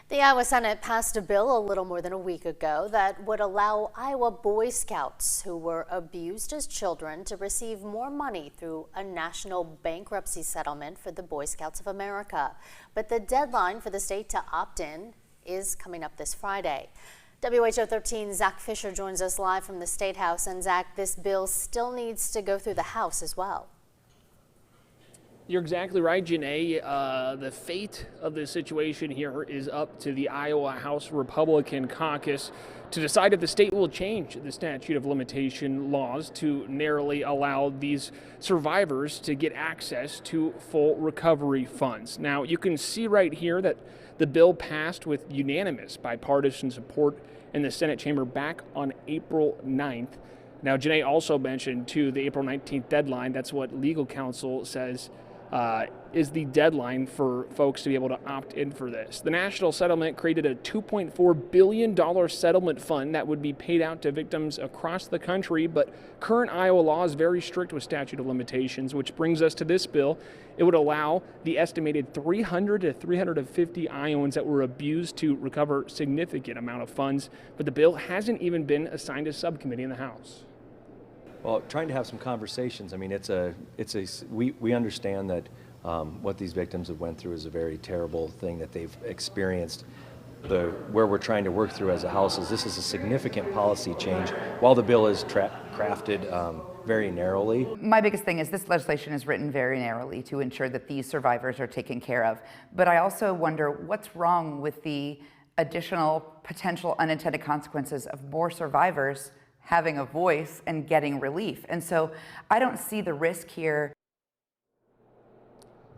The Iowa Senate passed a bill a little more than a week ago that would allow Iowa Boy Scouts who were abused as children to receive more money through a national bankruptcy settlement for the Boy Scouts of America. But the deadline for the state to opt in is coming up this Friday. WHO 13 Zach Fisher joins us live from the State House. And Zach, this bill still needs to go through the House as well. You're exactly right, Janae. The fate of this situation here is up to the Iowa House Republican caucus to decide if the state will change the statute of limitation laws to narrowly allow these survivors to get access to full recovery funds. Now, you can see right here that the bill passed with unanimous bipartisan support in the Senate chamber back on April 9th. Now, Janae also mentioned, too, the April 19th deadline. That's what legal counsel says is the deadline for folks to be able to opt in for this. The national settlement created a $2.4 billion settlement fund that would be paid out to victims across the country, but current Iowa law is very strict with statute of limitations, which brings us to this bill. It would allow the estimated 300 to 350 Iowans that were abused to recover a significant amount of funds, but the bill hasn't even been assigned a subcommittee in the House. Well, trying to have some conversations. I mean, we understand that what these victims have went through is a very terrible thing that they've experienced. Where we're trying to work through as a House is this is a significant policy change. While the bill is crafted very narrowly. My biggest thing is this legislation is written very narrowly to ensure that these survivors are taken care of. But I also wonder what's wrong with the additional potential unintended consequences of more survivors having a voice and getting relief. And so I don't see the risk here.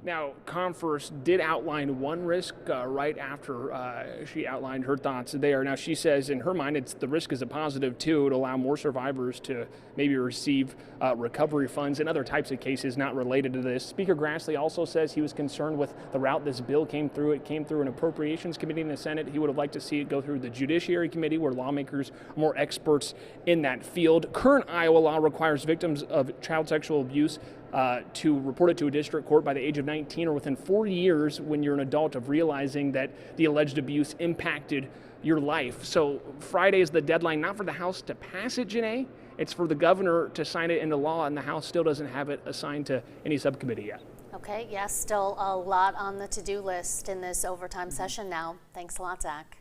Now, Comfort did outline one risk right after she outlined her thoughts there. Now, she says in her mind, the risk is a positive too, to allow more survivors to maybe receive recovery funds in other types of cases not related to this. Speaker Grassley also says he was concerned with the route this bill came through. It came through an appropriations committee in the Senate. He would have liked to see it go through the Judiciary Committee, where lawmakers are more experts in that field. Current Iowa law requires victims of child sexual abuse to report it to a district court by the age of 19 or within 4 years when you're an adult of realizing that the alleged abuse impacted your life. So Friday is the deadline, not for the House to pass it, Janae. It's for the governor to sign it into law, and the House still doesn't have it assigned to any subcommittee yet. Okay, yes, still a lot on the to-do list in this overtime session now. Thanks a lot, Zach.